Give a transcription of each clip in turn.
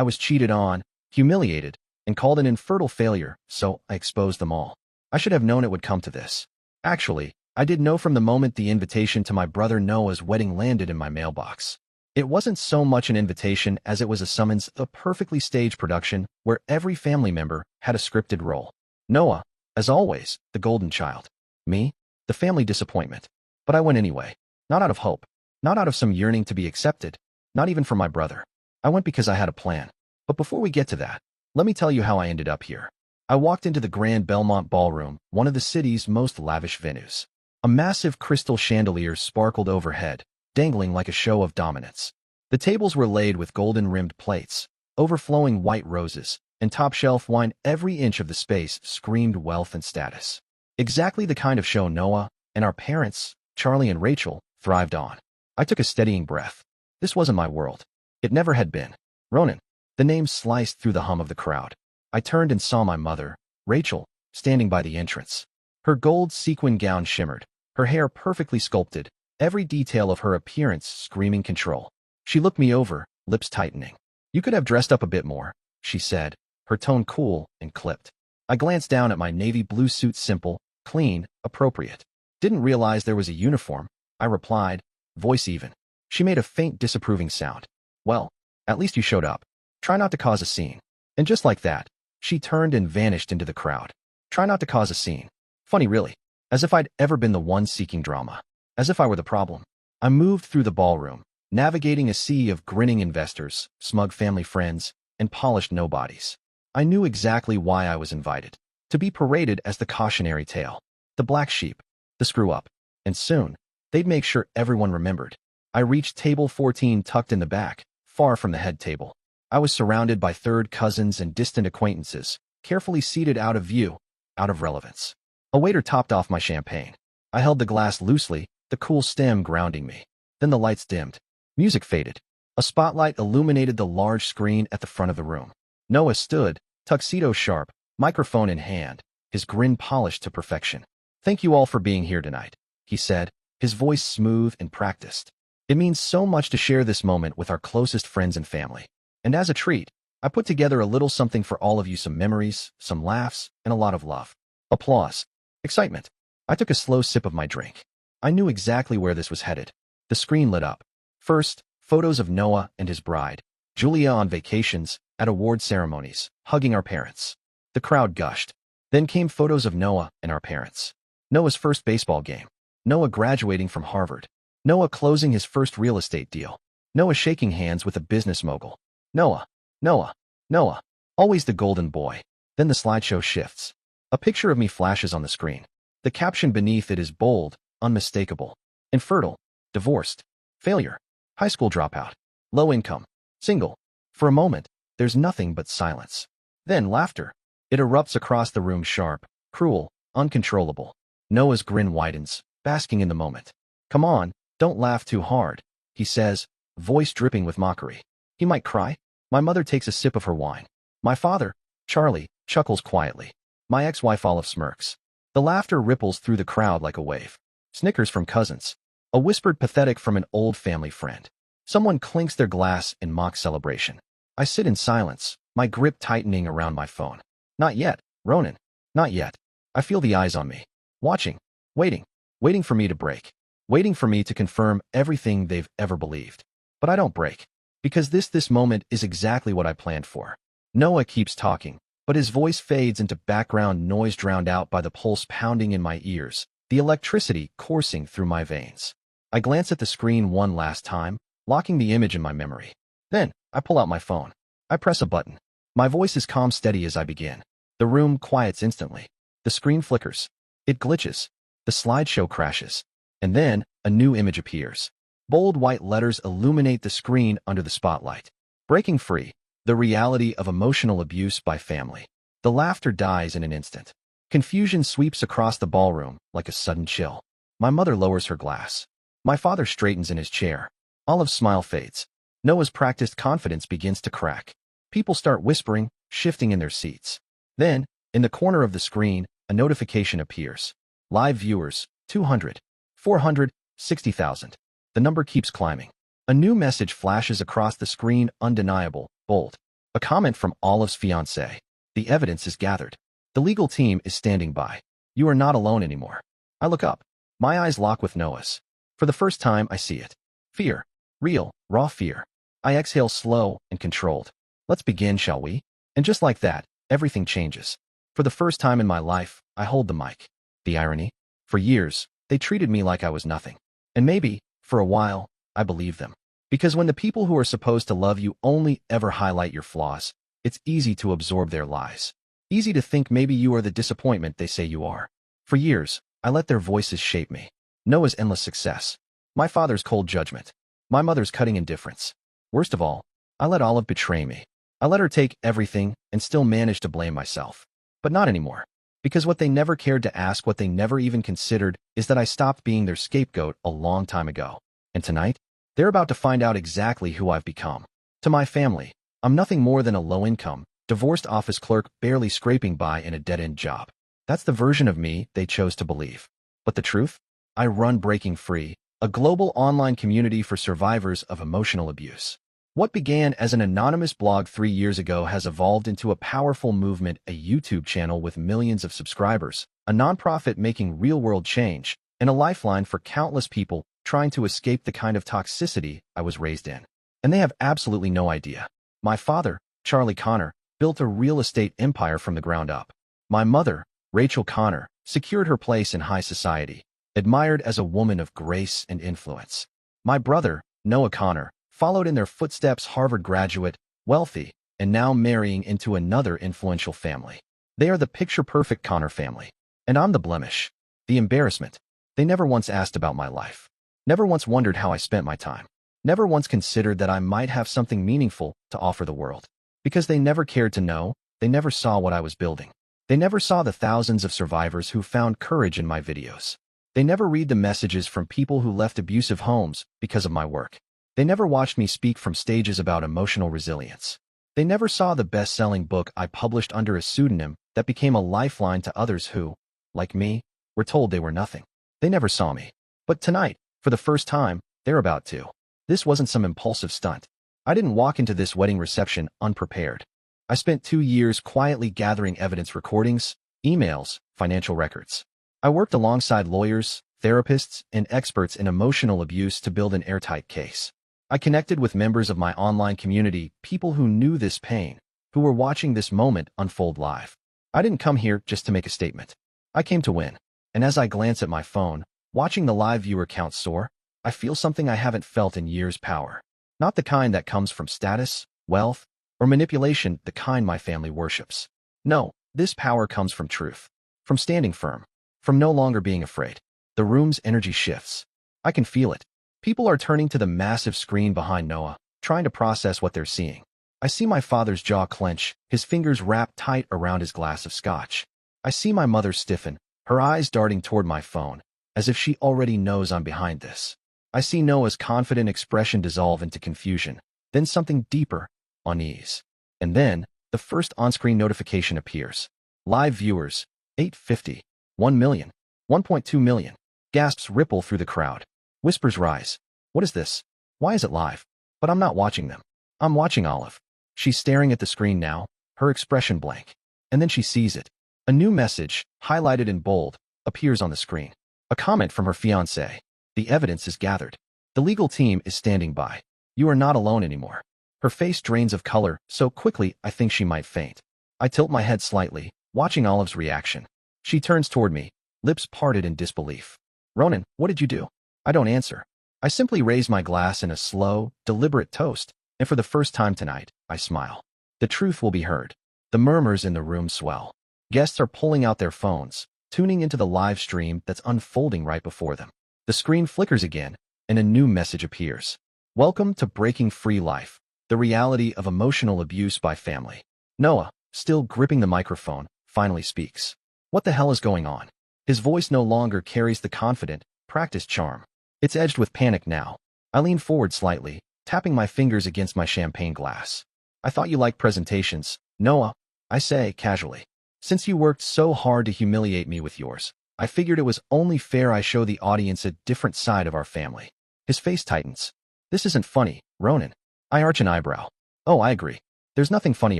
I was cheated on, humiliated, and called an infertile failure, so I exposed them all. I should have known it would come to this. Actually, I did know from the moment the invitation to my brother Noah's wedding landed in my mailbox. It wasn't so much an invitation as it was a summons, a perfectly staged production where every family member had a scripted role. Noah, as always, the golden child. Me, the family disappointment. But I went anyway. Not out of hope. Not out of some yearning to be accepted. Not even from my brother. I went because I had a plan. But before we get to that, let me tell you how I ended up here. I walked into the Grand Belmont Ballroom, one of the city's most lavish venues. A massive crystal chandelier sparkled overhead, dangling like a show of dominance. The tables were laid with golden-rimmed plates, overflowing white roses, and top-shelf wine. Every inch of the space screamed wealth and status. Exactly the kind of show Noah and our parents, Charlie and Rachel, thrived on. I took a steadying breath. This wasn't my world. It never had been. Ronan. The name sliced through the hum of the crowd. I turned and saw my mother, Rachel, standing by the entrance. Her gold sequin gown shimmered, her hair perfectly sculpted, every detail of her appearance screaming control. She looked me over, lips tightening. "You could have dressed up a bit more," she said, her tone cool and clipped. I glanced down at my navy blue suit, simple, clean, appropriate. "Didn't realize there was a uniform," I replied, voice even. She made a faint disapproving sound. "Well, at least you showed up. Try not to cause a scene." And just like that, she turned and vanished into the crowd. Try not to cause a scene. Funny, really. As if I'd ever been the one seeking drama. As if I were the problem. I moved through the ballroom, navigating a sea of grinning investors, smug family friends, and polished nobodies. I knew exactly why I was invited. To be paraded as the cautionary tale. The black sheep. The screw-up. And soon, they'd make sure everyone remembered. I reached table 14 tucked in the back, far from the head table. I was surrounded by third cousins and distant acquaintances, carefully seated out of view, out of relevance. A waiter topped off my champagne. I held the glass loosely, the cool stem grounding me. Then the lights dimmed. Music faded. A spotlight illuminated the large screen at the front of the room. Noah stood, tuxedo sharp, microphone in hand, his grin polished to perfection. "Thank you all for being here tonight," he said, his voice smooth and practiced. "It means so much to share this moment with our closest friends and family. And as a treat, I put together a little something for all of you, some memories, some laughs, and a lot of love." Applause. Excitement. I took a slow sip of my drink. I knew exactly where this was headed. The screen lit up. First, photos of Noah and his bride, Julia, on vacations, at award ceremonies, hugging our parents. The crowd gushed. Then came photos of Noah and our parents. Noah's first baseball game. Noah graduating from Harvard. Noah closing his first real estate deal. Noah shaking hands with a business mogul. Noah, Noah, Noah. Always the golden boy. Then the slideshow shifts. A picture of me flashes on the screen. The caption beneath it is bold, unmistakable. Infertile. Divorced. Failure. High school dropout. Low income. Single. For a moment, there's nothing but silence. Then laughter. It erupts across the room, sharp, cruel, uncontrollable. Noah's grin widens, basking in the moment. "Come on, don't laugh too hard," he says, voice dripping with mockery. He might cry. My mother takes a sip of her wine. My father, Charlie, chuckles quietly. My ex-wife Olive smirks. The laughter ripples through the crowd like a wave. Snickers from cousins. A whispered pathetic from an old family friend. Someone clinks their glass in mock celebration. I sit in silence, my grip tightening around my phone. Not yet, Ronan. Not yet. I feel the eyes on me. Watching. Waiting. Waiting for me to break. Waiting for me to confirm everything they've ever believed. But I don't break. Because this moment is exactly what I planned for. Noah keeps talking, but his voice fades into background noise, drowned out by the pulse pounding in my ears, the electricity coursing through my veins. I glance at the screen one last time, locking the image in my memory. Then, I pull out my phone. I press a button. My voice is calm, steady as I begin. The room quiets instantly. The screen flickers. It glitches. The slideshow crashes. And then, a new image appears. Bold white letters illuminate the screen under the spotlight. Breaking free. The reality of emotional abuse by family. The laughter dies in an instant. Confusion sweeps across the ballroom like a sudden chill. My mother lowers her glass. My father straightens in his chair. Olive's smile fades. Noah's practiced confidence begins to crack. People start whispering, shifting in their seats. Then, in the corner of the screen, a notification appears. Live viewers, 200, 400, 60,000. The number keeps climbing. A new message flashes across the screen, undeniable, bold. A comment from Olive's fiancé. The evidence is gathered. The legal team is standing by. You are not alone anymore. I look up. My eyes lock with Noah's. For the first time, I see it. Fear. Real, raw fear. I exhale slow and controlled. Let's begin, shall we? And just like that, everything changes. For the first time in my life, I hold the mic. The irony? For years, they treated me like I was nothing. And maybe, for a while, I believed them. Because when the people who are supposed to love you only ever highlight your flaws, it's easy to absorb their lies. Easy to think maybe you are the disappointment they say you are. For years, I let their voices shape me. Noah's endless success. My father's cold judgment. My mother's cutting indifference. Worst of all, I let Olive betray me. I let her take everything and still manage to blame myself. But not anymore. Because what they never cared to ask, what they never even considered, is that I stopped being their scapegoat a long time ago. And tonight, they're about to find out exactly who I've become. To my family, I'm nothing more than a low-income, divorced office clerk barely scraping by in a dead-end job. That's the version of me they chose to believe. But the truth? I run Breaking Free, a global online community for survivors of emotional abuse. What began as an anonymous blog 3 years ago has evolved into a powerful movement, a YouTube channel with millions of subscribers, a nonprofit making real-world change, and a lifeline for countless people trying to escape the kind of toxicity I was raised in. And they have absolutely no idea. My father, Charlie Connor, built a real estate empire from the ground up. My mother, Rachel Connor, secured her place in high society, admired as a woman of grace and influence. My brother, Noah Connor, followed in their footsteps, Harvard graduate, wealthy, and now marrying into another influential family. They are the picture-perfect Connor family. And I'm the blemish, the embarrassment. They never once asked about my life. Never once wondered how I spent my time. Never once considered that I might have something meaningful to offer the world. Because they never cared to know, they never saw what I was building. They never saw the thousands of survivors who found courage in my videos. They never read the messages from people who left abusive homes because of my work. They never watched me speak from stages about emotional resilience. They never saw the best-selling book I published under a pseudonym that became a lifeline to others who, like me, were told they were nothing. They never saw me. But tonight, for the first time, they're about to. This wasn't some impulsive stunt. I didn't walk into this wedding reception unprepared. I spent 2 years quietly gathering evidence, recordings, emails, financial records. I worked alongside lawyers, therapists, and experts in emotional abuse to build an airtight case. I connected with members of my online community, people who knew this pain, who were watching this moment unfold live. I didn't come here just to make a statement. I came to win. And as I glance at my phone, watching the live viewer count soar, I feel something I haven't felt in years: power. Not the kind that comes from status, wealth, or manipulation, the kind my family worships. No, this power comes from truth. From standing firm. From no longer being afraid. The room's energy shifts. I can feel it. People are turning to the massive screen behind Noah, trying to process what they're seeing. I see my father's jaw clench, his fingers wrapped tight around his glass of scotch. I see my mother stiffen, her eyes darting toward my phone, as if she already knows I'm behind this. I see Noah's confident expression dissolve into confusion, then something deeper, unease. And then, the first on-screen notification appears. Live viewers, 850, 1 million, 1.2 million. Gasps ripple through the crowd. Whispers rise. What is this? Why is it live? But I'm not watching them. I'm watching Olive. She's staring at the screen now, her expression blank. And then she sees it. A new message, highlighted in bold, appears on the screen. A comment from her fiancé. The evidence is gathered. The legal team is standing by. You are not alone anymore. Her face drains of color so quickly I think she might faint. I tilt my head slightly, watching Olive's reaction. She turns toward me, lips parted in disbelief. Ronan, what did you do? I don't answer. I simply raise my glass in a slow, deliberate toast, and for the first time tonight, I smile. The truth will be heard. The murmurs in the room swell. Guests are pulling out their phones, tuning into the live stream that's unfolding right before them. The screen flickers again, and a new message appears. Welcome to Breaking Free Life, the reality of emotional abuse by family. Noah, still gripping the microphone, finally speaks. What the hell is going on? His voice no longer carries the confident, practiced charm. It's edged with panic now. I lean forward slightly, tapping my fingers against my champagne glass. I thought you liked presentations, Noah, I say casually. Since you worked so hard to humiliate me with yours, I figured it was only fair I show the audience a different side of our family. His face tightens. This isn't funny, Ronan. I arch an eyebrow. Oh, I agree. There's nothing funny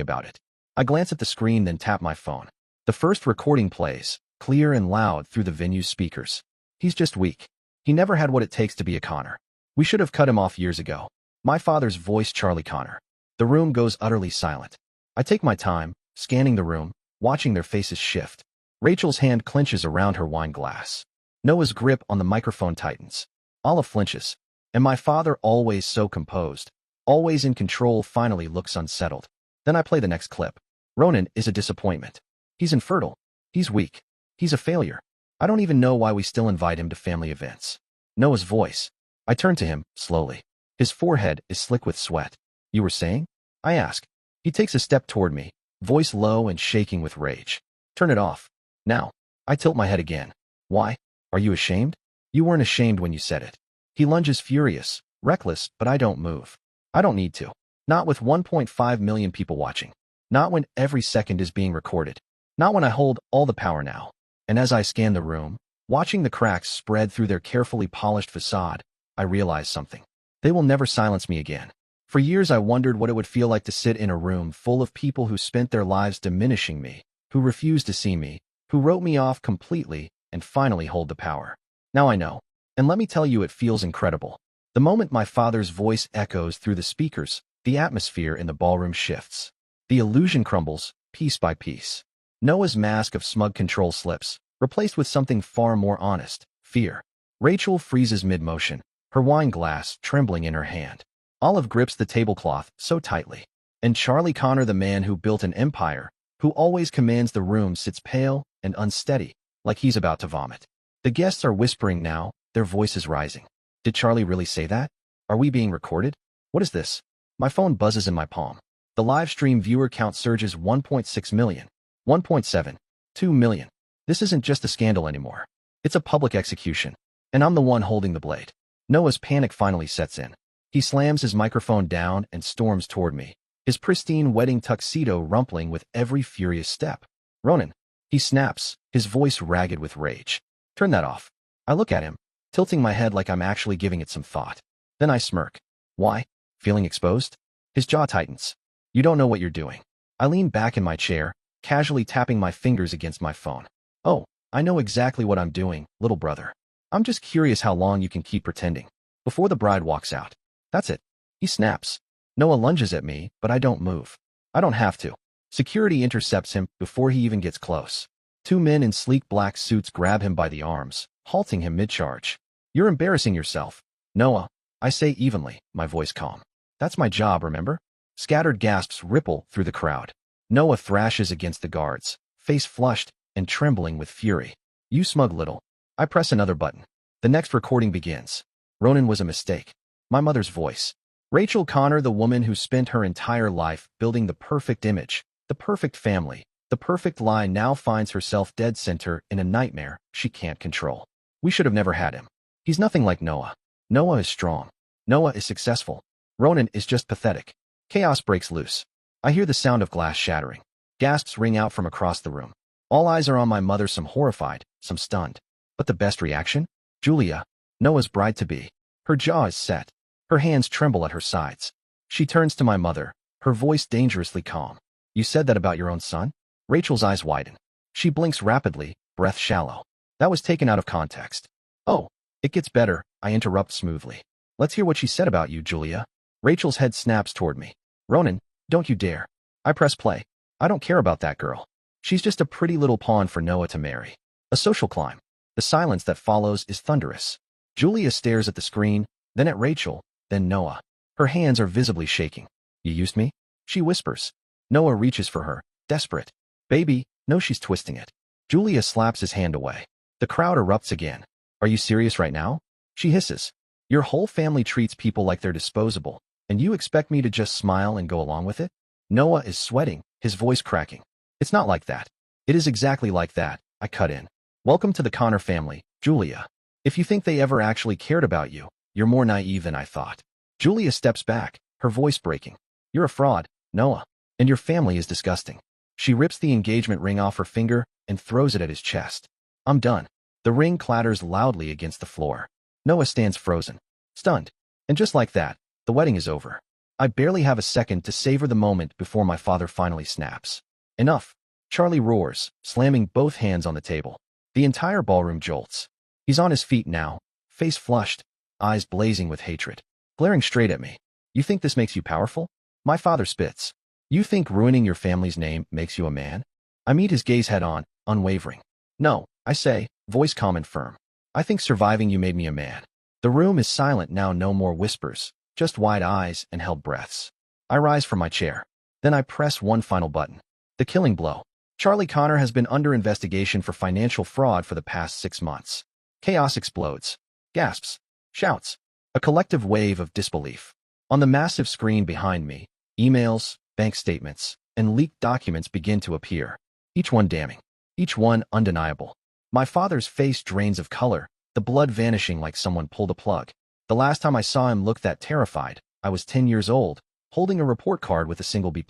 about it. I glance at the screen, then tap my phone. The first recording plays, clear and loud through the venue's speakers. He's just weak. He never had what it takes to be a Connor. We should have cut him off years ago. My father's voice, Charlie Connor. The room goes utterly silent. I take my time, scanning the room, watching their faces shift. Rachel's hand clenches around her wine glass. Noah's grip on the microphone tightens. Olive flinches. And my father, always so composed, always in control, finally looks unsettled. Then I play the next clip. Ronan is a disappointment. He's infertile. He's weak. He's a failure. I don't even know why we still invite him to family events. Noah's voice. I turn to him, slowly. His forehead is slick with sweat. You were saying? I ask. He takes a step toward me, voice low and shaking with rage. Turn it off. Now. I tilt my head again. Why? Are you ashamed? You weren't ashamed when you said it. He lunges, furious, reckless, but I don't move. I don't need to. Not with 1.5 million people watching. Not when every second is being recorded. Not when I hold all the power now. And as I scan the room, watching the cracks spread through their carefully polished facade, I realize something. They will never silence me again. For years I wondered what it would feel like to sit in a room full of people who spent their lives diminishing me, who refused to see me, who wrote me off completely, and finally hold the power. Now I know. And let me tell you, it feels incredible. The moment my father's voice echoes through the speakers, the atmosphere in the ballroom shifts. The illusion crumbles, piece by piece. Noah's mask of smug control slips, replaced with something far more honest, fear. Rachel freezes mid-motion, her wine glass trembling in her hand. Olive grips the tablecloth so tightly. And Charlie Connor, the man who built an empire, who always commands the room, sits pale and unsteady, like he's about to vomit. The guests are whispering now, their voices rising. Did Charlie really say that? Are we being recorded? What is this? My phone buzzes in my palm. The live stream viewer count surges. 1.6 million. 1.7. 2 million. This isn't just a scandal anymore. It's a public execution. And I'm the one holding the blade. Noah's panic finally sets in. He slams his microphone down and storms toward me, his pristine wedding tuxedo rumpling with every furious step. Ronan. He snaps, his voice ragged with rage. Turn that off. I look at him, tilting my head like I'm actually giving it some thought. Then I smirk. Why? Feeling exposed? His jaw tightens. You don't know what you're doing. I lean back in my chair, casually tapping my fingers against my phone. Oh, I know exactly what I'm doing, little brother. I'm just curious how long you can keep pretending. Before the bride walks out. That's it. He snaps. Noah lunges at me, but I don't move. I don't have to. Security intercepts him before he even gets close. Two men in sleek black suits grab him by the arms, halting him mid-charge. You're embarrassing yourself. Noah, I say evenly, my voice calm. That's my job, remember? Scattered gasps ripple through the crowd. Noah thrashes against the guards, face flushed and trembling with fury. You smug little. I press another button. The next recording begins. Ronan was a mistake. My mother's voice. Rachel Connor, the woman who spent her entire life building the perfect image, the perfect family, the perfect lie, now finds herself dead center in a nightmare she can't control. We should have never had him. He's nothing like Noah. Noah is strong. Noah is successful. Ronan is just pathetic. Chaos breaks loose. I hear the sound of glass shattering. Gasps ring out from across the room. All eyes are on my mother, some horrified, some stunned. But the best reaction? Julia, Noah's bride-to-be. Her jaw is set. Her hands tremble at her sides. She turns to my mother, her voice dangerously calm. You said that about your own son? Rachel's eyes widen. She blinks rapidly, breath shallow. That was taken out of context. Oh, it gets better, I interrupt smoothly. Let's hear what she said about you, Julia. Rachel's head snaps toward me. Ronan, don't you dare. I press play. I don't care about that girl. She's just a pretty little pawn for Noah to marry. A social climb. The silence that follows is thunderous. Julia stares at the screen, then at Rachel, then Noah. Her hands are visibly shaking. You used me? She whispers. Noah reaches for her, desperate. Baby, no, she's twisting it. Julia slaps his hand away. The crowd erupts again. Are you serious right now? She hisses. Your whole family treats people like they're disposable, and you expect me to just smile and go along with it? Noah is sweating, his voice cracking. It's not like that. It is exactly like that, I cut in. Welcome to the Connor family, Julia. If you think they ever actually cared about you, you're more naive than I thought. Julia steps back, her voice breaking. You're a fraud, Noah. And your family is disgusting. She rips the engagement ring off her finger and throws it at his chest. I'm done. The ring clatters loudly against the floor. Noah stands frozen, stunned. And just like that, the wedding is over. I barely have a second to savor the moment before my father finally snaps. Enough. Charlie roars, slamming both hands on the table. The entire ballroom jolts. He's on his feet now, face flushed, eyes blazing with hatred, glaring straight at me. You think this makes you powerful? My father spits. You think ruining your family's name makes you a man? I meet his gaze head on, unwavering. No, I say, voice calm and firm. I think surviving you made me a man. The room is silent now, no more whispers, just wide eyes and held breaths. I rise from my chair. Then I press one final button. The killing blow. Charlie Connor has been under investigation for financial fraud for the past 6 months. Chaos explodes. Gasps. Shouts. A collective wave of disbelief. On the massive screen behind me, emails, bank statements, and leaked documents begin to appear. Each one damning. Each one undeniable. My father's face drains of color, the blood vanishing like someone pulled a plug. The last time I saw him look that terrified, I was 10 years old, holding a report card with a single B+.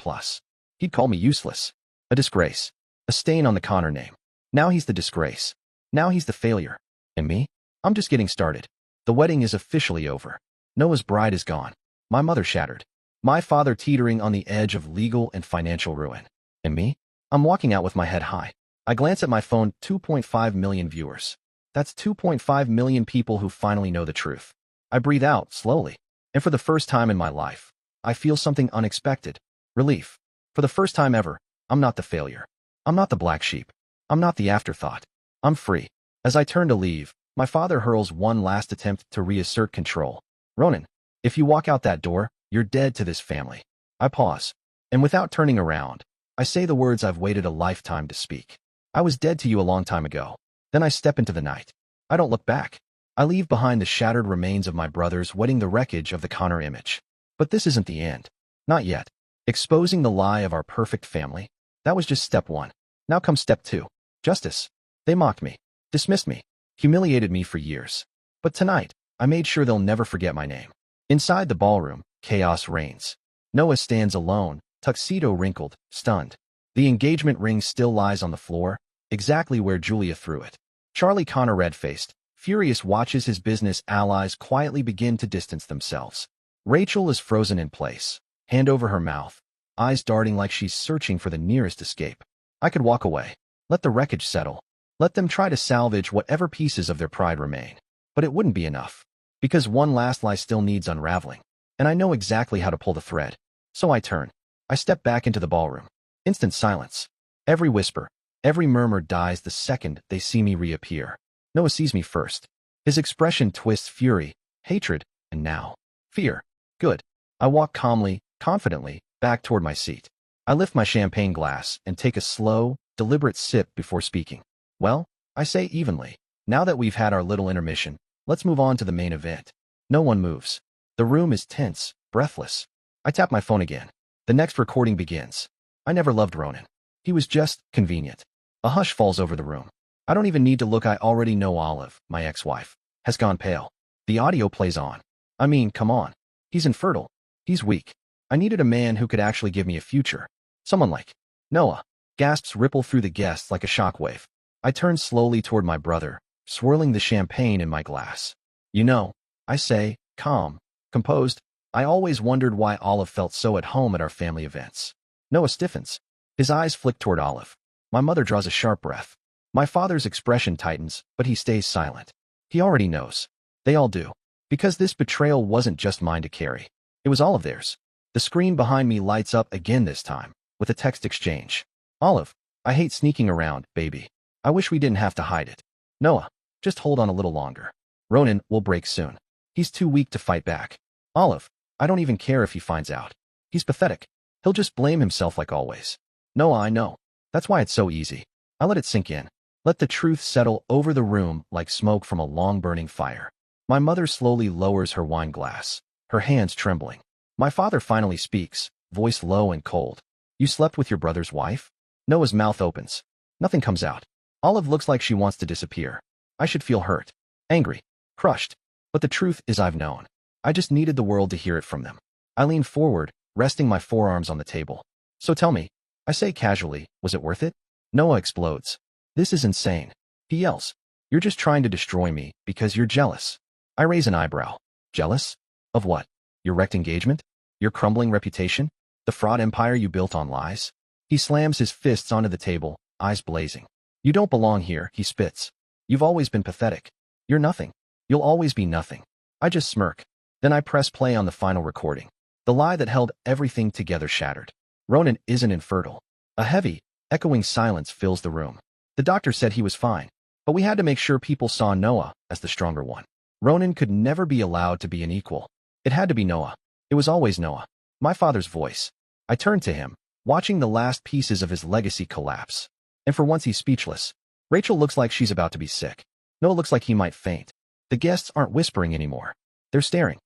He'd call me useless. A disgrace. A stain on the Connor name. Now he's the disgrace. Now he's the failure. And me? I'm just getting started. The wedding is officially over. Noah's bride is gone. My mother shattered. My father teetering on the edge of legal and financial ruin. And me? I'm walking out with my head high. I glance at my phone, 2.5 million viewers. That's 2.5 million people who finally know the truth. I breathe out, slowly. And for the first time in my life, I feel something unexpected. Relief. For the first time ever, I'm not the failure. I'm not the black sheep. I'm not the afterthought. I'm free. As I turn to leave, my father hurls one last attempt to reassert control. Ronan, if you walk out that door, you're dead to this family. I pause. And without turning around, I say the words I've waited a lifetime to speak. I was dead to you a long time ago. Then I step into the night. I don't look back. I leave behind the shattered remains of my brothers, wetting the wreckage of the Connor image. But this isn't the end. Not yet. Exposing the lie of our perfect family. That was just step 1. Now comes step 2. Justice. They mocked me, dismissed me, humiliated me for years. But tonight, I made sure they'll never forget my name. Inside the ballroom, chaos reigns. Noah stands alone, tuxedo wrinkled, stunned. The engagement ring still lies on the floor, exactly where Julia threw it. Charlie Connor, red-faced, furious, watches his business allies quietly begin to distance themselves. Rachel is frozen in place, hand over her mouth, eyes darting like she's searching for the nearest escape. I could walk away. Let the wreckage settle. Let them try to salvage whatever pieces of their pride remain. But it wouldn't be enough. Because one last lie still needs unraveling. And I know exactly how to pull the thread. So I turn. I step back into the ballroom. Instant silence. Every whisper, every murmur dies the second they see me reappear. Noah sees me first. His expression twists fury, hatred, and now fear. Good. I walk calmly, confidently, back toward my seat. I lift my champagne glass and take a slow, deliberate sip before speaking. Well, I say evenly, now that we've had our little intermission, let's move on to the main event. No one moves. The room is tense, breathless. I tap my phone again. The next recording begins. I never loved Ronan. He was just convenient. A hush falls over the room. I don't even need to look. I already know Olive, my ex-wife, has gone pale. The audio plays on. I mean, come on. He's infertile. He's weak. I needed a man who could actually give me a future. Someone like Noah. Gasps ripple through the guests like a shockwave. I turn slowly toward my brother, swirling the champagne in my glass. You know, I say, calm, composed, I always wondered why Olive felt so at home at our family events. Noah stiffens. His eyes flick toward Olive. My mother draws a sharp breath. My father's expression tightens, but he stays silent. He already knows. They all do. Because this betrayal wasn't just mine to carry. It was all of theirs. The screen behind me lights up again, this time, with a text exchange. Olive, I hate sneaking around, baby. I wish we didn't have to hide it. Noah, just hold on a little longer. Ronan will break soon. He's too weak to fight back. Olive, I don't even care if he finds out. He's pathetic. He'll just blame himself like always. Noah, I know. That's why it's so easy. I let it sink in. Let the truth settle over the room like smoke from a long-burning fire. My mother slowly lowers her wine glass, her hands trembling. My father finally speaks, voice low and cold. You slept with your brother's wife? Noah's mouth opens. Nothing comes out. Olive looks like she wants to disappear. I should feel hurt, angry, crushed. But the truth is I've known. I just needed the world to hear it from them. I lean forward, resting my forearms on the table. So tell me, I say casually, was it worth it? Noah explodes. This is insane. He yells. You're just trying to destroy me because you're jealous. I raise an eyebrow. Jealous? Of what? Your wrecked engagement? Your crumbling reputation? The fraud empire you built on lies? He slams his fists onto the table, eyes blazing. You don't belong here, he spits. You've always been pathetic. You're nothing. You'll always be nothing. I just smirk. Then I press play on the final recording. The lie that held everything together shattered. Ronan isn't infertile. A heavy, echoing silence fills the room. The doctor said he was fine, but we had to make sure people saw Noah as the stronger one. Ronan could never be allowed to be an equal. It had to be Noah. It was always Noah. My father's voice. I turned to him, watching the last pieces of his legacy collapse. And for once he's speechless. Rachel looks like she's about to be sick. Noah looks like he might faint. The guests aren't whispering anymore. They're staring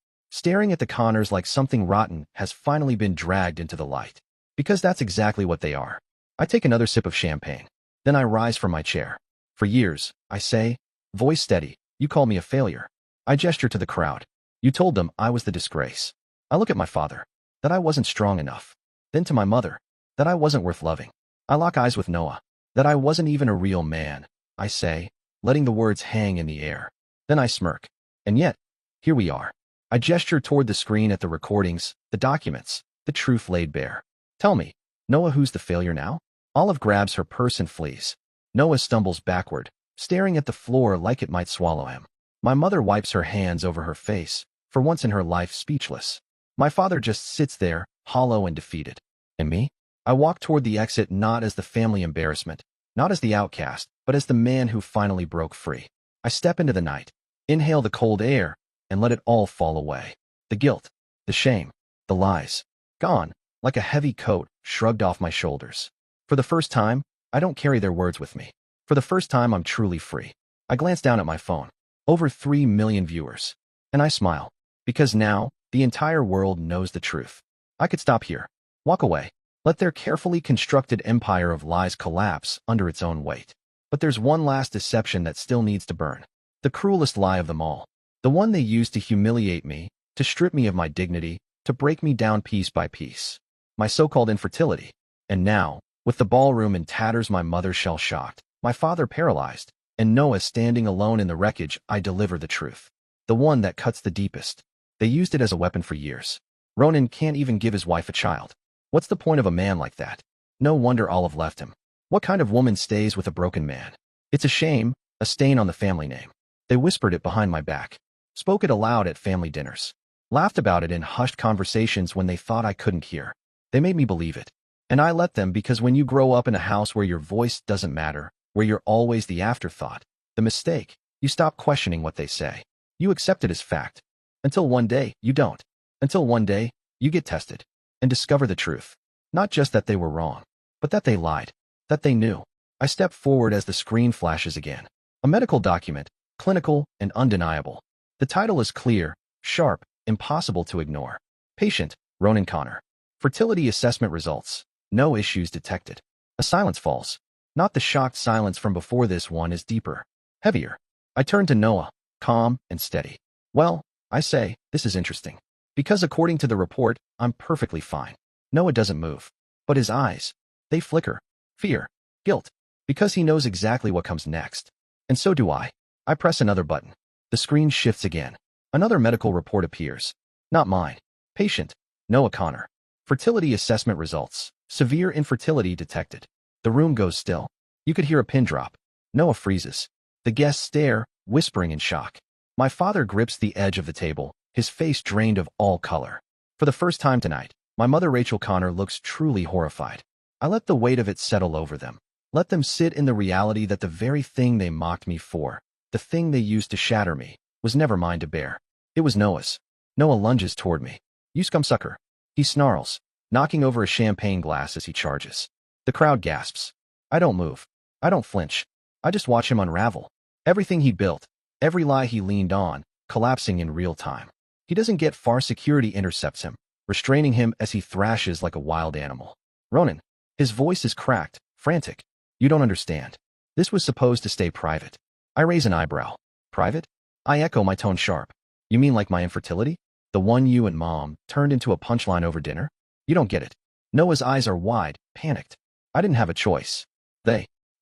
at the Connors like something rotten has finally been dragged into the light. Because that's exactly what they are. I take another sip of champagne. Then I rise from my chair. For years, I say, voice steady, you called me a failure. I gesture to the crowd. You told them I was the disgrace. I look at my father, that I wasn't strong enough. Then to my mother, that I wasn't worth loving. I lock eyes with Noah, that I wasn't even a real man, I say, letting the words hang in the air. Then I smirk. And yet, here we are. I gesture toward the screen at the recordings, the documents, the truth laid bare. Tell me, Noah, who's the failure now? Olive grabs her purse and flees. Noah stumbles backward, staring at the floor like it might swallow him. My mother wipes her hands over her face, for once in her life speechless. My father just sits there, hollow and defeated. And me? I walk toward the exit not as the family embarrassment, not as the outcast, but as the man who finally broke free. I step into the night, inhale the cold air, and let it all fall away. The guilt, the shame, the lies. Gone, like a heavy coat, shrugged off my shoulders. For the first time, I don't carry their words with me. For the first time, I'm truly free. I glance down at my phone. Over 3 million viewers. And I smile. Because now, the entire world knows the truth. I could stop here. Walk away. Let their carefully constructed empire of lies collapse under its own weight. But there's one last deception that still needs to burn. The cruelest lie of them all. The one they used to humiliate me, to strip me of my dignity, to break me down piece by piece. My so-called infertility. And now, with the ballroom in tatters, my mother shell-shocked, my father paralyzed, and Noah standing alone in the wreckage, I deliver the truth. The one that cuts the deepest. They used it as a weapon for years. Ronan can't even give his wife a child. What's the point of a man like that? No wonder Olive left him. What kind of woman stays with a broken man? It's a shame, a stain on the family name. They whispered it behind my back. Spoke it aloud at family dinners. Laughed about it in hushed conversations when they thought I couldn't hear. They made me believe it. And I let them because when you grow up in a house where your voice doesn't matter, where you're always the afterthought, the mistake, you stop questioning what they say. You accept it as fact. Until one day, you don't. Until one day, you get tested. And discover the truth. Not just that they were wrong, but that they lied. That they knew. I step forward as the screen flashes again. A medical document, clinical and undeniable. The title is clear, sharp, impossible to ignore. Patient, Ronan Connor. Fertility assessment results. No issues detected. A silence falls. Not the shocked silence from before, this one is deeper. Heavier. I turn to Noah, calm and steady. Well, I say, this is interesting. Because according to the report, I'm perfectly fine. Noah doesn't move. But his eyes, they flicker. Fear. Guilt. Because he knows exactly what comes next. And so do I. I press another button. The screen shifts again. Another medical report appears. Not mine. Patient, Noah Connor. Fertility assessment results. Severe infertility detected. The room goes still. You could hear a pin drop. Noah freezes. The guests stare, whispering in shock. My father grips the edge of the table, his face drained of all color. For the first time tonight, my mother Rachel Connor looks truly horrified. I let the weight of it settle over them. Let them sit in the reality that the very thing they mocked me for, the thing they used to shatter me, was never mine to bear. It was Noah's. Noah lunges toward me. You scumsucker. He snarls, knocking over a champagne glass as he charges. The crowd gasps. I don't move. I don't flinch. I just watch him unravel. Everything he built, every lie he leaned on, collapsing in real time. He doesn't get far. Security intercepts him, restraining him as he thrashes like a wild animal. Ronan. His voice is cracked, frantic. You don't understand. This was supposed to stay private. I raise an eyebrow. Private? I echo, my tone sharp. You mean like my infertility? The one you and Mom turned into a punchline over dinner? You don't get it. Noah's eyes are wide, panicked. I didn't have a choice.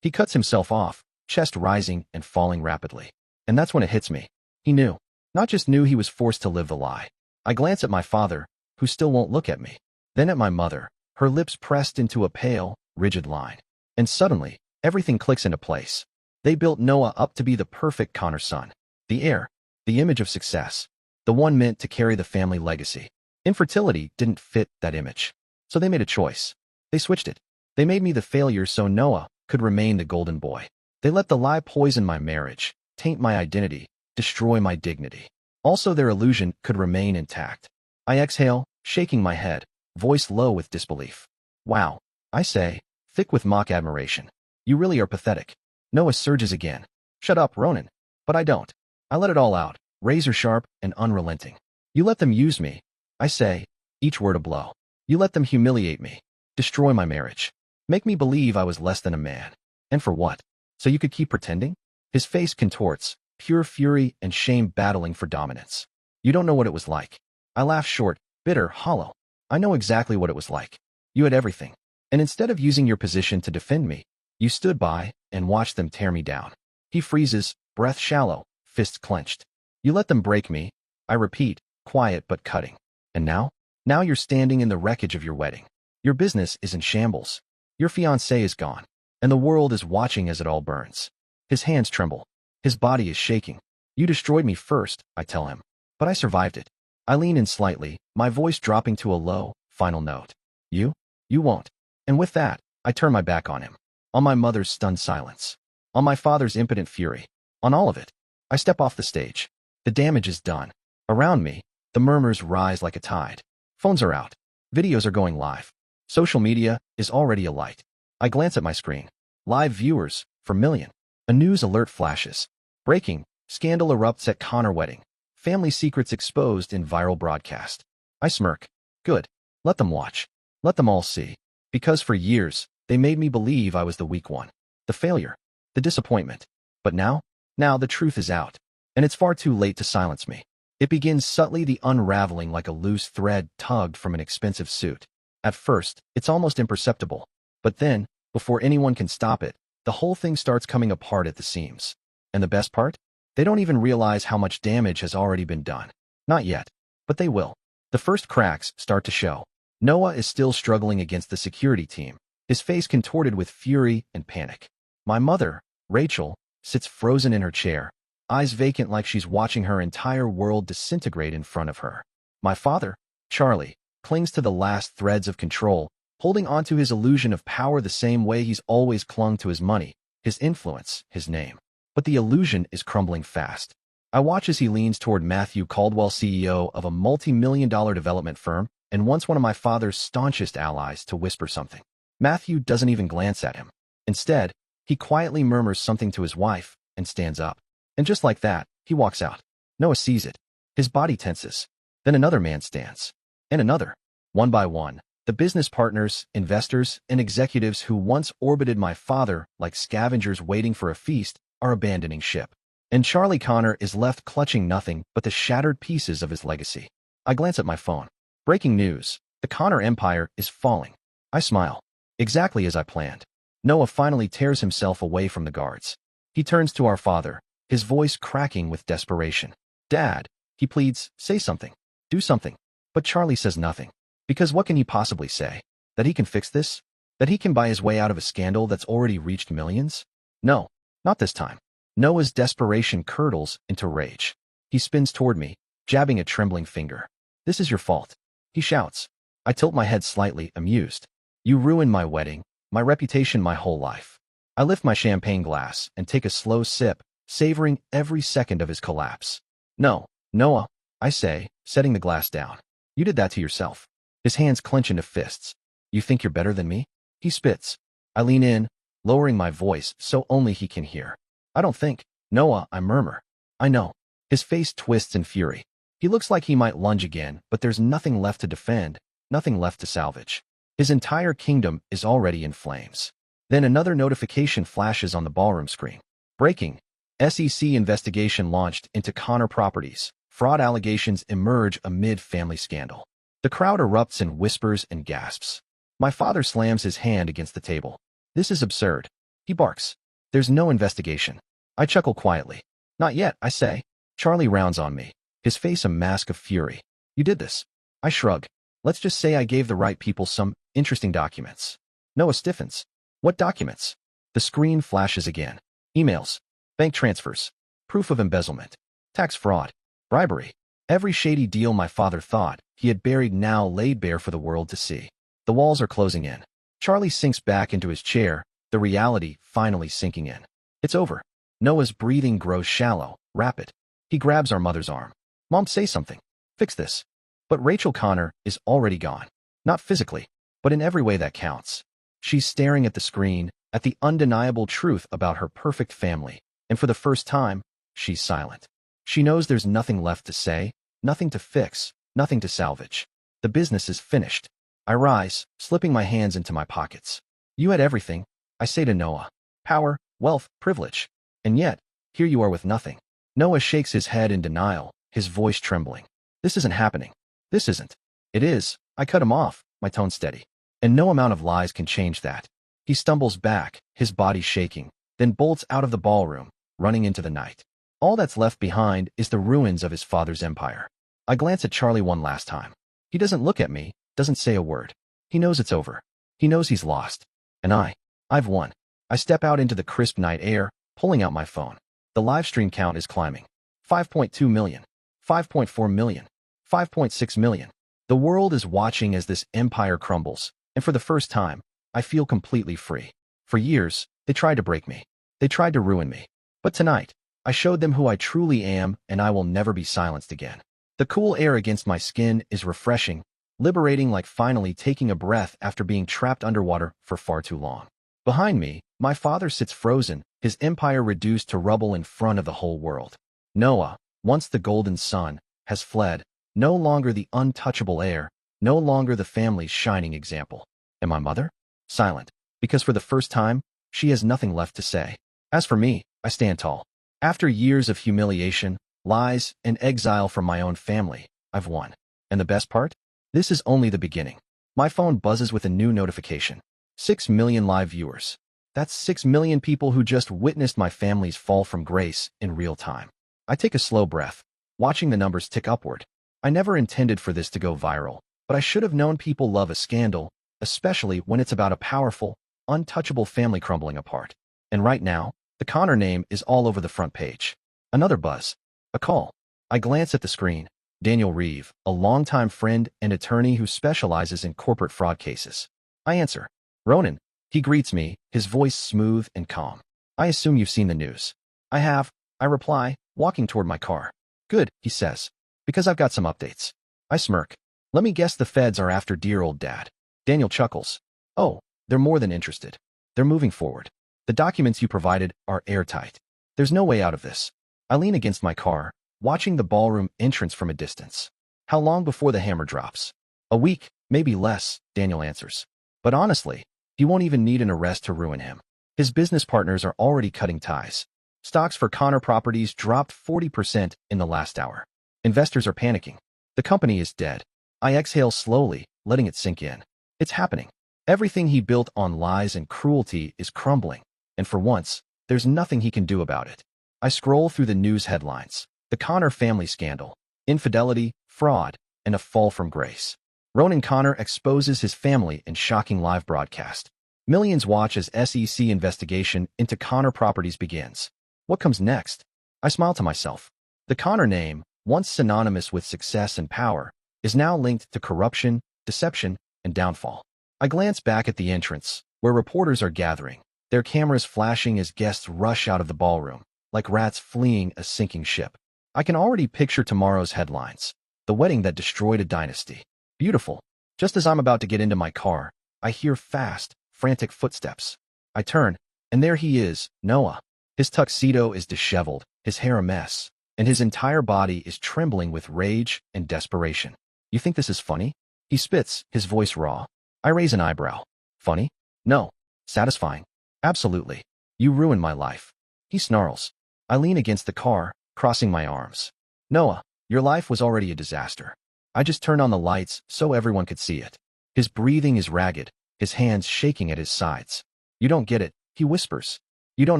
He cuts himself off, chest rising and falling rapidly. And that's when it hits me. He knew. Not just knew, he was forced to live the lie. I glance at my father, who still won't look at me. Then at my mother, her lips pressed into a pale, rigid line. And suddenly, everything clicks into place. They built Noah up to be the perfect Connor son. The heir, the image of success, the one meant to carry the family legacy. Infertility didn't fit that image. So they made a choice. They switched it. They made me the failure so Noah could remain the golden boy. They let the lie poison my marriage, taint my identity, destroy my dignity. Also, their illusion could remain intact. I exhale, shaking my head, voice low with disbelief. Wow, I say, thick with mock admiration. You really are pathetic. Noah surges again. Shut up, Ronan. But I don't. I let it all out, razor sharp and unrelenting. You let them use me, I say, each word a blow. You let them humiliate me, destroy my marriage, make me believe I was less than a man. And for what? So you could keep pretending? His face contorts, pure fury and shame battling for dominance. You don't know what it was like. I laugh short, bitter, hollow. I know exactly what it was like. You had everything. And instead of using your position to defend me, you stood by and watched them tear me down. He freezes, breath shallow, fists clenched. You let them break me, I repeat, quiet but cutting. And now? Now you're standing in the wreckage of your wedding. Your business is in shambles. Your fiancé is gone. And the world is watching as it all burns. His hands tremble. His body is shaking. You destroyed me first, I tell him. But I survived it. I lean in slightly, my voice dropping to a low, final note. You? You won't. And with that, I turn my back on him. On my mother's stunned silence. On my father's impotent fury. On all of it. I step off the stage. The damage is done. Around me, the murmurs rise like a tide. Phones are out. Videos are going live. Social media is already alight. I glance at my screen. Live viewers, for million. A news alert flashes. Breaking, scandal erupts at Connor wedding. Family secrets exposed in viral broadcast. I smirk. Good. Let them watch. Let them all see. Because for years, they made me believe I was the weak one. The failure. The disappointment. But now the truth is out. And it's far too late to silence me. It begins subtly, the unraveling like a loose thread tugged from an expensive suit. At first, it's almost imperceptible. But then, before anyone can stop it, the whole thing starts coming apart at the seams. And the best part? They don't even realize how much damage has already been done. Not yet. But they will. The first cracks start to show. Noah is still struggling against the security team, his face contorted with fury and panic. My mother, Rachel, sits frozen in her chair, eyes vacant like she's watching her entire world disintegrate in front of her. My father, Charlie, clings to the last threads of control, holding onto his illusion of power the same way he's always clung to his money, his influence, his name. But the illusion is crumbling fast. I watch as he leans toward Matthew Caldwell, CEO of a multi-million-dollar development firm, and once one of my father's staunchest allies, to whisper something. Matthew doesn't even glance at him. Instead, he quietly murmurs something to his wife and stands up. And just like that, he walks out. Noah sees it. His body tenses. Then another man stands. And another. One by one, the business partners, investors, and executives who once orbited my father like scavengers waiting for a feast are abandoning ship. And Charlie Connor is left clutching nothing but the shattered pieces of his legacy. I glance at my phone. Breaking news. The Connor empire is falling. I smile. Exactly as I planned. Noah finally tears himself away from the guards. He turns to our father, his voice cracking with desperation. Dad, he pleads, say something. Do something. But Charlie says nothing. Because what can he possibly say? That he can fix this? That he can buy his way out of a scandal that's already reached millions? No, not this time. Noah's desperation curdles into rage. He spins toward me, jabbing a trembling finger. This is your fault. He shouts. I tilt my head slightly, amused. You ruined my wedding, my reputation, my whole life. I lift my champagne glass and take a slow sip, savoring every second of his collapse. No, Noah, I say, setting the glass down. You did that to yourself. His hands clench into fists. You think you're better than me? He spits. I lean in, lowering my voice so only he can hear. I don't think. Noah, I murmur. I know. His face twists in fury. He looks like he might lunge again, but there's nothing left to defend, nothing left to salvage. His entire kingdom is already in flames. Then another notification flashes on the ballroom screen. Breaking. SEC investigation launched into Connor Properties. Fraud allegations emerge amid family scandal. The crowd erupts in whispers and gasps. My father slams his hand against the table. This is absurd. He barks. There's no investigation. I chuckle quietly. Not yet, I say. Charlie rounds on me, his face a mask of fury. You did this. I shrug. Let's just say I gave the right people some interesting documents. Noah stiffens. What documents? The screen flashes again. Emails, bank transfers, proof of embezzlement, tax fraud, bribery. Every shady deal my father thought he had buried now laid bare for the world to see. The walls are closing in. Charlie sinks back into his chair, the reality finally sinking in. It's over. Noah's breathing grows shallow, rapid. He grabs our mother's arm. Mom, say something. Fix this. But Rachel Connor is already gone. Not physically, but in every way that counts. She's staring at the screen, at the undeniable truth about her perfect family, and for the first time, she's silent. She knows there's nothing left to say, nothing to fix, nothing to salvage. The business is finished. I rise, slipping my hands into my pockets. You had everything, I say to Noah. Power, wealth, privilege. And yet, here you are with nothing. Noah shakes his head in denial, his voice trembling. This isn't happening. This isn't. It is. I cut him off, my tone steady. And no amount of lies can change that. He stumbles back, his body shaking, then bolts out of the ballroom, running into the night. All that's left behind is the ruins of his father's empire. I glance at Charlie one last time. He doesn't look at me, doesn't say a word. He knows it's over. He knows he's lost. And I've won. I step out into the crisp night air, pulling out my phone. The live stream count is climbing. 5.2 million, 5.4 million, 5.6 million. The world is watching as this empire crumbles, and for the first time, I feel completely free. For years, they tried to break me. They tried to ruin me. But tonight, I showed them who I truly am, and I will never be silenced again. The cool air against my skin is refreshing, liberating, like finally taking a breath after being trapped underwater for far too long. Behind me, my father sits frozen, his empire reduced to rubble in front of the whole world. Noah, once the golden sun, has fled, no longer the untouchable heir, no longer the family's shining example. And my mother? Silent, because for the first time, she has nothing left to say. As for me, I stand tall. After years of humiliation, lies, and exile from my own family, I've won. And the best part? This is only the beginning. My phone buzzes with a new notification. 6 million live viewers. That's 6 million people who just witnessed my family's fall from grace in real time. I take a slow breath, watching the numbers tick upward. I never intended for this to go viral, but I should have known people love a scandal, especially when it's about a powerful, untouchable family crumbling apart. And right now, the Connor name is all over the front page. Another buzz. A call. I glance at the screen. Daniel Reeve, a longtime friend and attorney who specializes in corporate fraud cases. I answer. Ronan. He greets me, his voice smooth and calm. I assume you've seen the news. I have, I reply, walking toward my car. Good, he says, because I've got some updates. I smirk. Let me guess the feds are after dear old dad. Daniel chuckles. Oh, they're more than interested. They're moving forward. The documents you provided are airtight. There's no way out of this. I lean against my car, watching the ballroom entrance from a distance. How long before the hammer drops? A week, maybe less, Daniel answers. But honestly, he won't even need an arrest to ruin him. His business partners are already cutting ties. Stocks for Connor Properties dropped 40% in the last hour. Investors are panicking. The company is dead. I exhale slowly, letting it sink in. It's happening. Everything he built on lies and cruelty is crumbling. And for once, there's nothing he can do about it. I scroll through the news headlines. The Connor family scandal, infidelity, fraud, and a fall from grace. Ronan Connor exposes his family in shocking live broadcast. Millions watch as SEC investigation into Connor Properties begins. What comes next? I smile to myself. The Connor name, once synonymous with success and power, is now linked to corruption, deception, and downfall. I glance back at the entrance, where reporters are gathering, their cameras flashing as guests rush out of the ballroom, like rats fleeing a sinking ship. I can already picture tomorrow's headlines. The wedding that destroyed a dynasty. Beautiful. Just as I'm about to get into my car, I hear fast, frantic footsteps. I turn, and there he is, Noah. His tuxedo is disheveled, his hair a mess, and his entire body is trembling with rage and desperation. You think this is funny? He spits, his voice raw. I raise an eyebrow. Funny? No. Satisfying. Absolutely. You ruined my life. He snarls. I lean against the car, crossing my arms. Noah, your life was already a disaster. I just turned on the lights so everyone could see it. His breathing is ragged, his hands shaking at his sides. You don't get it, he whispers. You don't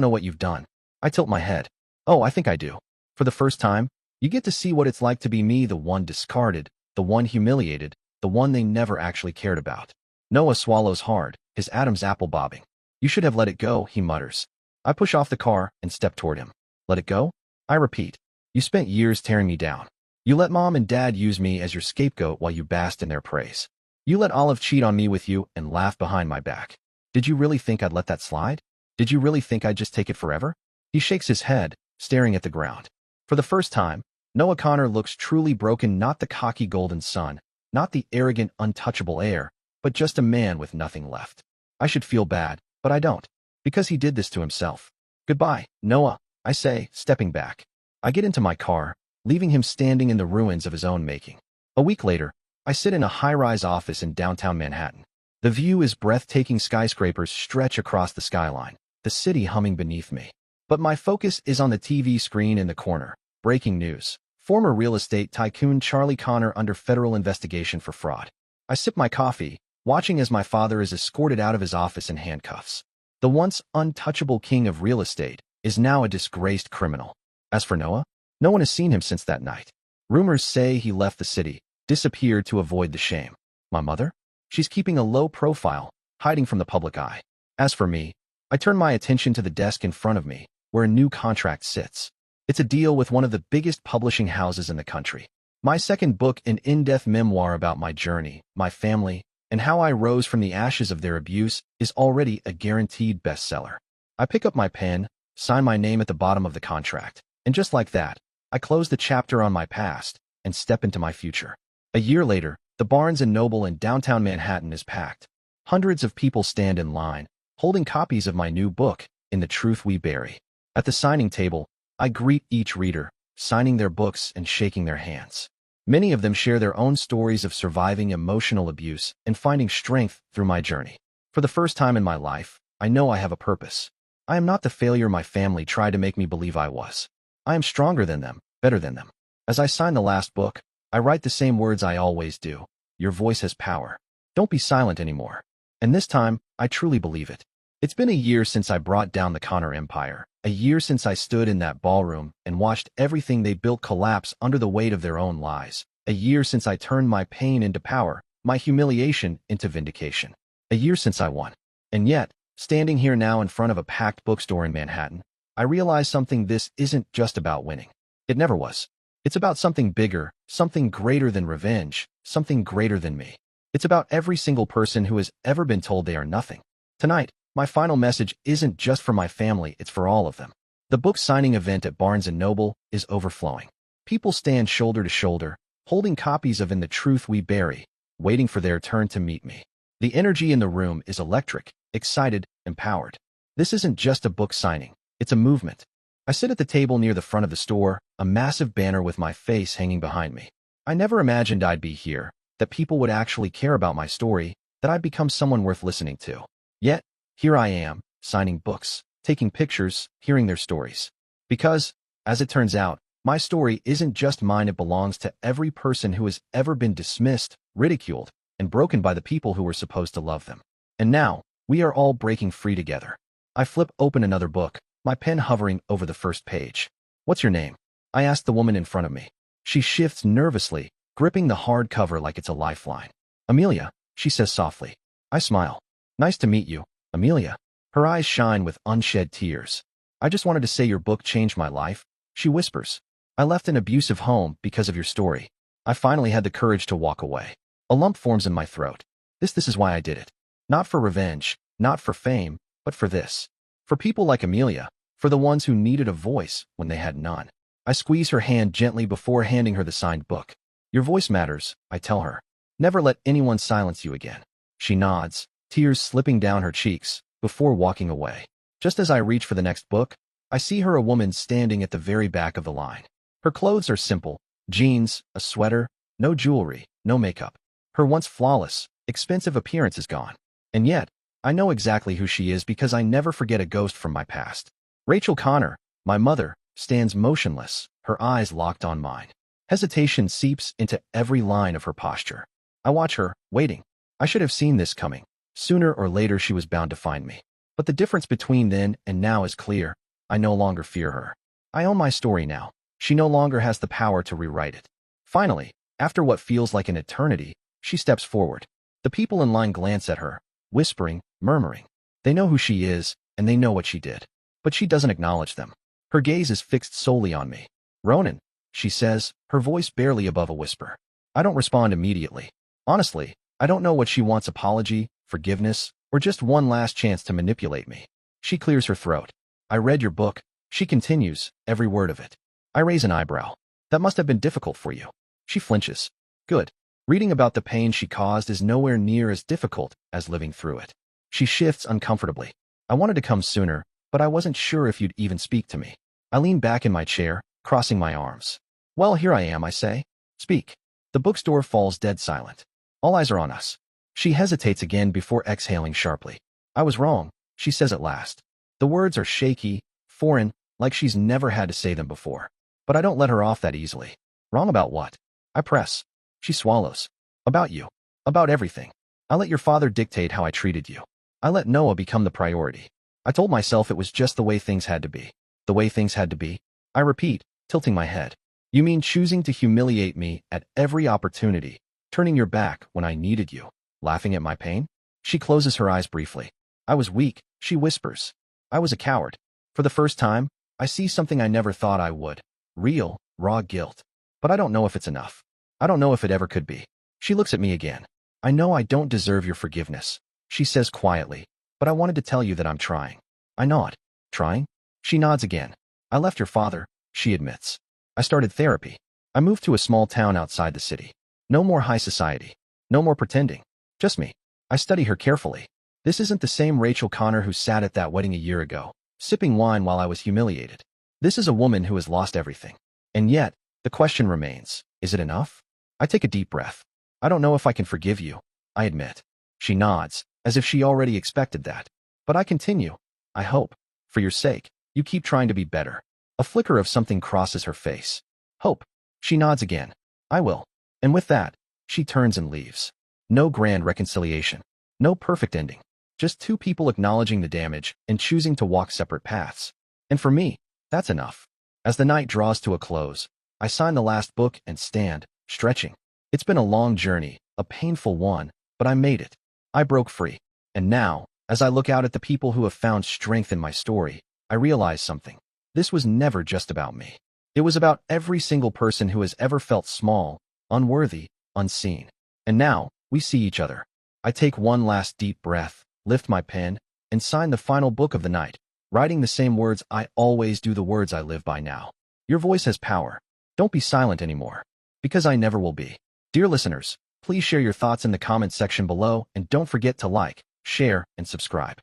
know what you've done. I tilt my head. Oh, I think I do. For the first time, you get to see what it's like to be me, the one discarded, the one humiliated, the the one they never actually cared about. Noah swallows hard, his Adam's apple bobbing. You should have let it go, he mutters. I push off the car and step toward him. Let it go? I repeat. You spent years tearing me down. You let mom and dad use me as your scapegoat while you basked in their praise. You let Olive cheat on me with you and laugh behind my back. Did you really think I'd let that slide? Did you really think I'd just take it forever? He shakes his head, staring at the ground. For the first time, Noah Connor looks truly broken, not the cocky golden son, not the arrogant, untouchable heir, but just a man with nothing left. I should feel bad, but I don't, because he did this to himself. Goodbye, Noah, I say, stepping back. I get into my car, leaving him standing in the ruins of his own making. A week later, I sit in a high-rise office in downtown Manhattan. The view is breathtaking. Skyscrapers stretch across the skyline, the city humming beneath me. But my focus is on the TV screen in the corner. Breaking news. Former real estate tycoon Charlie Connor under federal investigation for fraud. I sip my coffee, watching as my father is escorted out of his office in handcuffs. The once untouchable king of real estate is now a disgraced criminal. As for Noah, no one has seen him since that night. Rumors say he left the city, disappeared to avoid the shame. My mother? She's keeping a low profile, hiding from the public eye. As for me, I turn my attention to the desk in front of me, where a new contract sits. It's a deal with one of the biggest publishing houses in the country. My second book, an in-depth memoir about my journey, my family, and how I rose from the ashes of their abuse, is already a guaranteed bestseller. I pick up my pen, sign my name at the bottom of the contract, and just like that, I close the chapter on my past and step into my future. A year later, the Barnes & Noble in downtown Manhattan is packed. Hundreds of people stand in line, holding copies of my new book, In the Truth We Bury. At the signing table, I greet each reader, signing their books and shaking their hands. Many of them share their own stories of surviving emotional abuse and finding strength through my journey. For the first time in my life, I know I have a purpose. I am not the failure my family tried to make me believe I was. I am stronger than them, better than them. As I sign the last book, I write the same words I always do. Your voice has power. Don't be silent anymore. And this time, I truly believe it. It's been a year since I brought down the Connor empire, a year since I stood in that ballroom and watched everything they built collapse under the weight of their own lies, a year since I turned my pain into power, my humiliation into vindication, a year since I won. And yet, standing here now in front of a packed bookstore in Manhattan, I realize something: this isn't just about winning. It never was. It's about something bigger, something greater than revenge, something greater than me. It's about every single person who has ever been told they are nothing. Tonight, my final message isn't just for my family, it's for all of them. The book signing event at Barnes & Noble is overflowing. People stand shoulder to shoulder, holding copies of In the Truth We Bury, waiting for their turn to meet me. The energy in the room is electric, excited, empowered. This isn't just a book signing, it's a movement. I sit at the table near the front of the store, a massive banner with my face hanging behind me. I never imagined I'd be here, that people would actually care about my story, that I'd become someone worth listening to. Yet, here I am, signing books, taking pictures, hearing their stories. Because, as it turns out, my story isn't just mine, it belongs to every person who has ever been dismissed, ridiculed, and broken by the people who were supposed to love them. And now, we are all breaking free together. I flip open another book, my pen hovering over the first page. What's your name? I ask the woman in front of me. She shifts nervously, gripping the hard cover like it's a lifeline. Amelia, she says softly. I smile. Nice to meet you, Amelia. Her eyes shine with unshed tears. I just wanted to say your book changed my life, she whispers. I left an abusive home because of your story. I finally had the courage to walk away. A lump forms in my throat. This is why I did it. Not for revenge, not for fame, but for this. For people like Amelia, for the ones who needed a voice when they had none. I squeeze her hand gently before handing her the signed book. Your voice matters, I tell her. Never let anyone silence you again. She nods, tears slipping down her cheeks, before walking away. Just as I reach for the next book, I see her, a woman standing at the very back of the line. Her clothes are simple: jeans, a sweater, no jewelry, no makeup. Her once flawless, expensive appearance is gone. And yet, I know exactly who she is because I never forget a ghost from my past. Rachel Connor, my mother, stands motionless, her eyes locked on mine. Hesitation seeps into every line of her posture. I watch her, waiting. I should have seen this coming. Sooner or later she was bound to find me. But the difference between then and now is clear. I no longer fear her. I own my story now. She no longer has the power to rewrite it. Finally, after what feels like an eternity, She steps forward. The people in line glance at her, whispering, murmuring. They know who she is, and they know what she did. But she doesn't acknowledge them. Her gaze is fixed solely on me. Ronan, she says, her voice barely above a whisper. I don't respond immediately. Honestly, I don't know what she wants: apology, forgiveness, or just one last chance to manipulate me. She clears her throat. I read your book, she continues, every word of it. I raise an eyebrow. That must have been difficult for you. She flinches. Good. Reading about the pain she caused is nowhere near as difficult as living through it. She shifts uncomfortably. I wanted to come sooner, but I wasn't sure if you'd even speak to me. I lean back in my chair, crossing my arms. Well, here I am, I say. Speak. The bookstore falls dead silent. All eyes are on us. She hesitates again before exhaling sharply. I was wrong, she says at last. The words are shaky, foreign, like she's never had to say them before. But I don't let her off that easily. Wrong about what? I press. She swallows. About you. About everything. I let your father dictate how I treated you. I let Noah become the priority. I told myself it was just the way things had to be. The way things had to be. I repeat, tilting my head. You mean choosing to humiliate me at every opportunity, turning your back when I needed you, laughing at my pain? She closes her eyes briefly. I was weak, she whispers. I was a coward. For the first time, I see something I never thought I would. Real, raw guilt. But I don't know if it's enough. I don't know if it ever could be. She looks at me again. I know I don't deserve your forgiveness, she says quietly, but I wanted to tell you that I'm trying. I nod. Trying? She nods again. I left your father, she admits. I started therapy. I moved to a small town outside the city. No more high society. No more pretending. Just me. I study her carefully. This isn't the same Rachel Connor who sat at that wedding a year ago, sipping wine while I was humiliated. This is a woman who has lost everything. And yet, the question remains, is it enough? I take a deep breath. I don't know if I can forgive you, I admit. She nods, as if she already expected that. But I continue. I hope, for your sake, you keep trying to be better. A flicker of something crosses her face. Hope. She nods again. I will. And with that, she turns and leaves. No grand reconciliation. No perfect ending. Just two people acknowledging the damage and choosing to walk separate paths. And for me, that's enough. As the night draws to a close, I sign the last book and stand, stretching. It's been a long journey, a painful one, but I made it. I broke free. And now, as I look out at the people who have found strength in my story, I realize something. This was never just about me. It was about every single person who has ever felt small, unworthy, unseen. And now, we see each other. I take one last deep breath, lift my pen, and sign the final book of the night, writing the same words I always do, the words I live by now. Your voice has power. Don't be silent anymore. Because I never will be. Dear listeners, please share your thoughts in the comments section below, and don't forget to like, share, and subscribe.